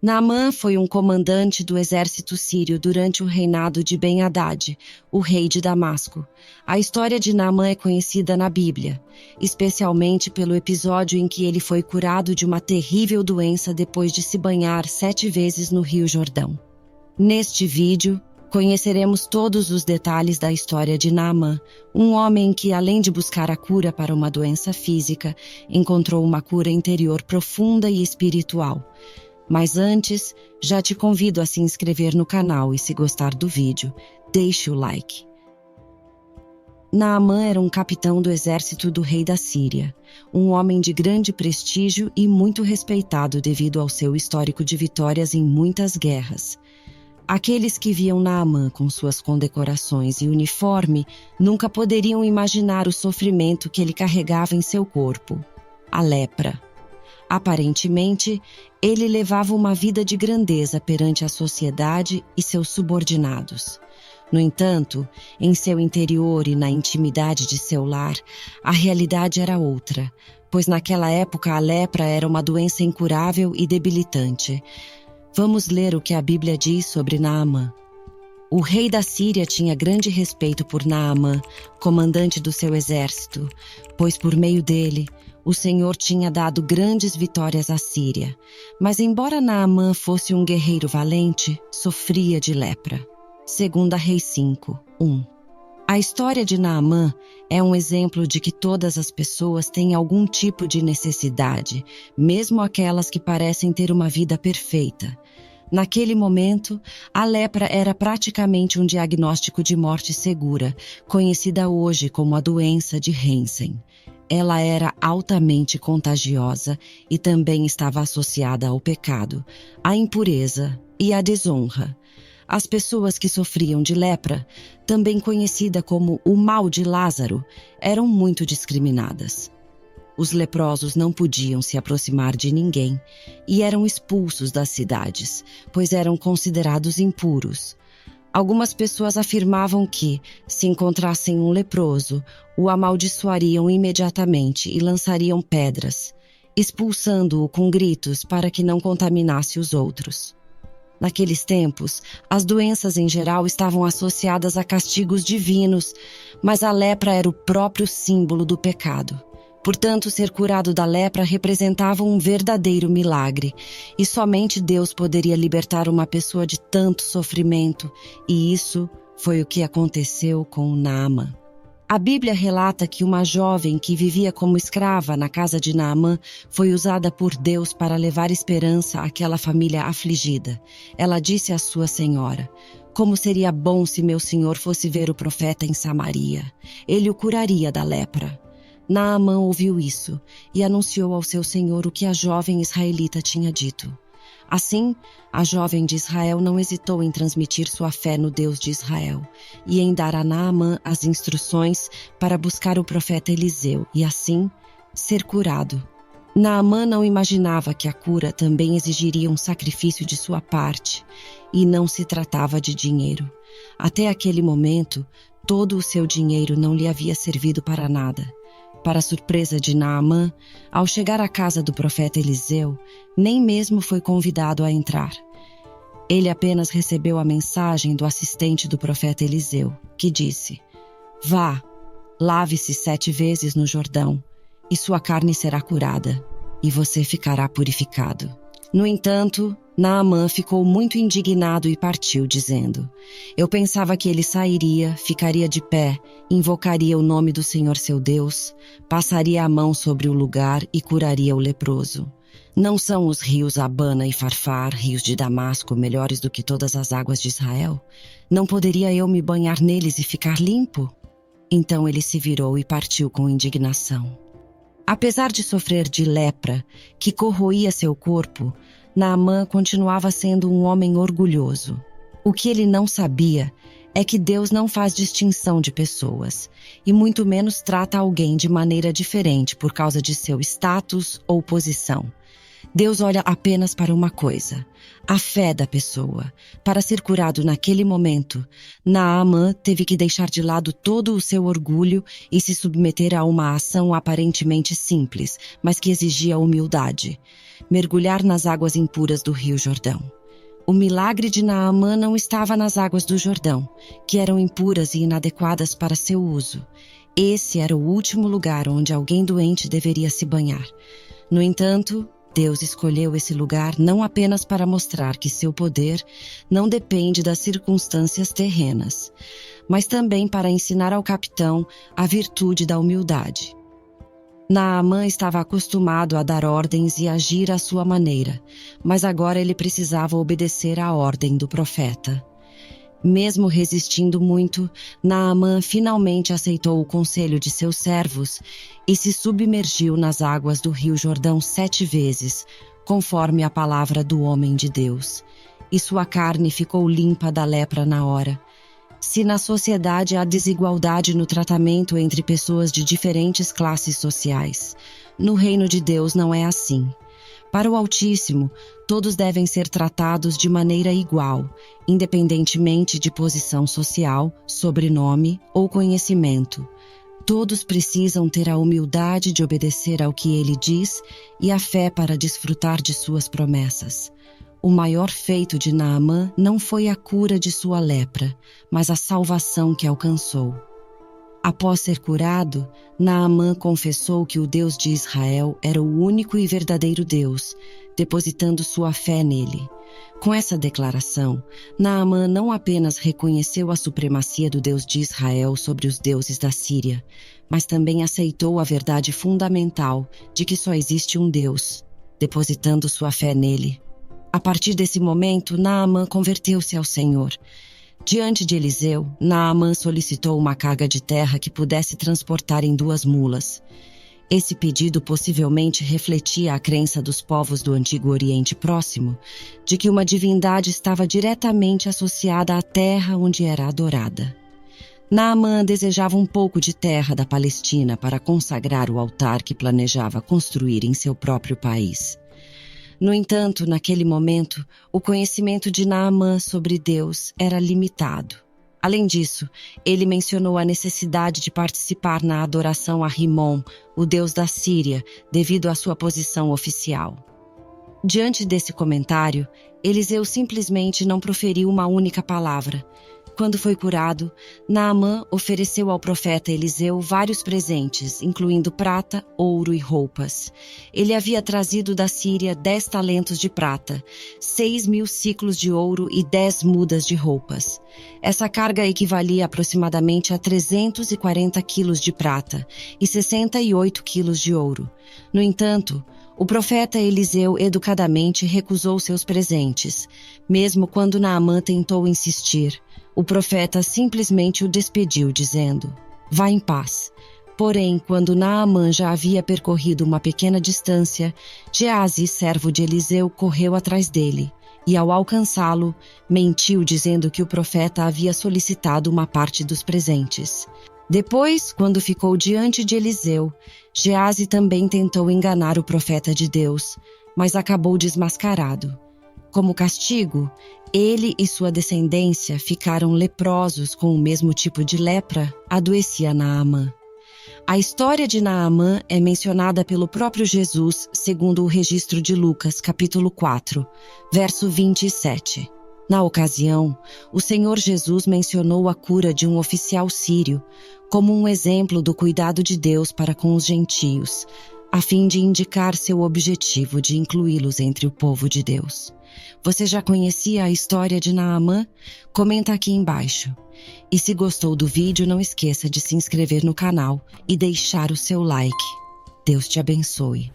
Naamã foi um comandante do exército sírio durante o reinado de Ben-Hadad, o rei de Damasco. A história de Naamã é conhecida na Bíblia, especialmente pelo episódio em que ele foi curado de uma terrível doença depois de se banhar 7 vezes no Rio Jordão. Neste vídeo, conheceremos todos os detalhes da história de Naamã, um homem que, além de buscar a cura para uma doença física, encontrou uma cura interior profunda e espiritual. Mas antes, já te convido a se inscrever no canal e, se gostar do vídeo, deixe o like. Naamã era um capitão do exército do rei da Síria, um homem de grande prestígio e muito respeitado devido ao seu histórico de vitórias em muitas guerras. Aqueles que viam Naamã com suas condecorações e uniforme nunca poderiam imaginar o sofrimento que ele carregava em seu corpo: a lepra. Aparentemente, ele levava uma vida de grandeza perante a sociedade e seus subordinados. No entanto, em seu interior e na intimidade de seu lar, a realidade era outra, pois naquela época a lepra era uma doença incurável e debilitante. Vamos ler o que a Bíblia diz sobre Naamã. O rei da Síria tinha grande respeito por Naamã, comandante do seu exército, pois por meio dele, o Senhor tinha dado grandes vitórias à Síria. Mas embora Naamã fosse um guerreiro valente, sofria de lepra. 2 Reis 5, 1. A história de Naamã é um exemplo de que todas as pessoas têm algum tipo de necessidade, mesmo aquelas que parecem ter uma vida perfeita. Naquele momento, a lepra era praticamente um diagnóstico de morte segura, conhecida hoje como a doença de Hansen. Ela era altamente contagiosa e também estava associada ao pecado, à impureza e à desonra. As pessoas que sofriam de lepra, também conhecida como o mal de Lázaro, eram muito discriminadas. Os leprosos não podiam se aproximar de ninguém e eram expulsos das cidades, pois eram considerados impuros. Algumas pessoas afirmavam que, se encontrassem um leproso, o amaldiçoariam imediatamente e lançariam pedras, expulsando-o com gritos para que não contaminasse os outros. Naqueles tempos, as doenças em geral estavam associadas a castigos divinos, mas a lepra era o próprio símbolo do pecado. Portanto, ser curado da lepra representava um verdadeiro milagre, e somente Deus poderia libertar uma pessoa de tanto sofrimento, e isso foi o que aconteceu com Naamã. A Bíblia relata que uma jovem que vivia como escrava na casa de Naamã foi usada por Deus para levar esperança àquela família afligida. Ela disse à sua senhora: "Como seria bom se meu senhor fosse ver o profeta em Samaria. Ele o curaria da lepra." Naamã ouviu isso e anunciou ao seu senhor o que a jovem israelita tinha dito. Assim, a jovem de Israel não hesitou em transmitir sua fé no Deus de Israel e em dar a Naamã as instruções para buscar o profeta Eliseu e, assim, ser curado. Naamã não imaginava que a cura também exigiria um sacrifício de sua parte, e não se tratava de dinheiro. Até aquele momento, todo o seu dinheiro não lhe havia servido para nada. Para a surpresa de Naamã, ao chegar à casa do profeta Eliseu, nem mesmo foi convidado a entrar. Ele apenas recebeu a mensagem do assistente do profeta Eliseu, que disse: "Vá, lave-se 7 vezes no Jordão, e sua carne será curada, e você ficará purificado." No entanto, Naamã ficou muito indignado e partiu, dizendo: "Eu pensava que ele sairia, ficaria de pé, invocaria o nome do Senhor seu Deus, passaria a mão sobre o lugar e curaria o leproso. Não são os rios Abana e Farfar, rios de Damasco, melhores do que todas as águas de Israel? Não poderia eu me banhar neles e ficar limpo?" Então ele se virou e partiu com indignação. Apesar de sofrer de lepra, que corroía seu corpo, Naamã continuava sendo um homem orgulhoso. O que ele não sabia é que Deus não faz distinção de pessoas, e muito menos trata alguém de maneira diferente por causa de seu status ou posição. Deus olha apenas para uma coisa: a fé da pessoa. Para ser curado naquele momento, Naamã teve que deixar de lado todo o seu orgulho e se submeter a uma ação aparentemente simples, mas que exigia humildade: mergulhar nas águas impuras do Rio Jordão. O milagre de Naamã não estava nas águas do Jordão, que eram impuras e inadequadas para seu uso. Esse era o último lugar onde alguém doente deveria se banhar. No entanto, Deus escolheu esse lugar não apenas para mostrar que seu poder não depende das circunstâncias terrenas, mas também para ensinar ao capitão a virtude da humildade. Naamã estava acostumado a dar ordens e agir à sua maneira, mas agora ele precisava obedecer à ordem do profeta. Mesmo resistindo muito, Naamã finalmente aceitou o conselho de seus servos e se submergiu nas águas do Rio Jordão 7 vezes, conforme a palavra do homem de Deus. E sua carne ficou limpa da lepra na hora. Se na sociedade há desigualdade no tratamento entre pessoas de diferentes classes sociais, no reino de Deus não é assim. Para o Altíssimo, todos devem ser tratados de maneira igual, independentemente de posição social, sobrenome ou conhecimento. Todos precisam ter a humildade de obedecer ao que ele diz e a fé para desfrutar de suas promessas. O maior feito de Naamã não foi a cura de sua lepra, mas a salvação que alcançou. Após ser curado, Naamã confessou que o Deus de Israel era o único e verdadeiro Deus, depositando sua fé nele. Com essa declaração, Naamã não apenas reconheceu a supremacia do Deus de Israel sobre os deuses da Síria, mas também aceitou a verdade fundamental de que só existe um Deus, depositando sua fé nele. A partir desse momento, Naamã converteu-se ao Senhor. Diante de Eliseu, Naamã solicitou uma carga de terra que pudesse transportar em 2 mulas. Esse pedido possivelmente refletia a crença dos povos do Antigo Oriente Próximo de que uma divindade estava diretamente associada à terra onde era adorada. Naamã desejava um pouco de terra da Palestina para consagrar o altar que planejava construir em seu próprio país. No entanto, naquele momento, o conhecimento de Naamã sobre Deus era limitado. Além disso, ele mencionou a necessidade de participar na adoração a Rimon, o deus da Síria, devido à sua posição oficial. Diante desse comentário, Eliseu simplesmente não proferiu uma única palavra. Quando foi curado, Naamã ofereceu ao profeta Eliseu vários presentes, incluindo prata, ouro e roupas. Ele havia trazido da Síria 10 talentos de prata, 6.000 ciclos de ouro e 10 mudas de roupas. Essa carga equivalia aproximadamente a 340 quilos de prata e 68 quilos de ouro. No entanto, o profeta Eliseu educadamente recusou seus presentes, mesmo quando Naamã tentou insistir. O profeta simplesmente o despediu, dizendo: "Vá em paz." Porém, quando Naamã já havia percorrido uma pequena distância, Geazi, servo de Eliseu, correu atrás dele e, ao alcançá-lo, mentiu dizendo que o profeta havia solicitado uma parte dos presentes. Depois, quando ficou diante de Eliseu, Geazi também tentou enganar o profeta de Deus, mas acabou desmascarado. Como castigo, ele e sua descendência ficaram leprosos com o mesmo tipo de lepra adoecia Naamã. A história de Naamã é mencionada pelo próprio Jesus, segundo o registro de Lucas, capítulo 4, verso 27. Na ocasião, o Senhor Jesus mencionou a cura de um oficial sírio como um exemplo do cuidado de Deus para com os gentios, a fim de indicar seu objetivo de incluí-los entre o povo de Deus. Você já conhecia a história de Naamã? Comenta aqui embaixo. E se gostou do vídeo, não esqueça de se inscrever no canal e deixar o seu like. Deus te abençoe.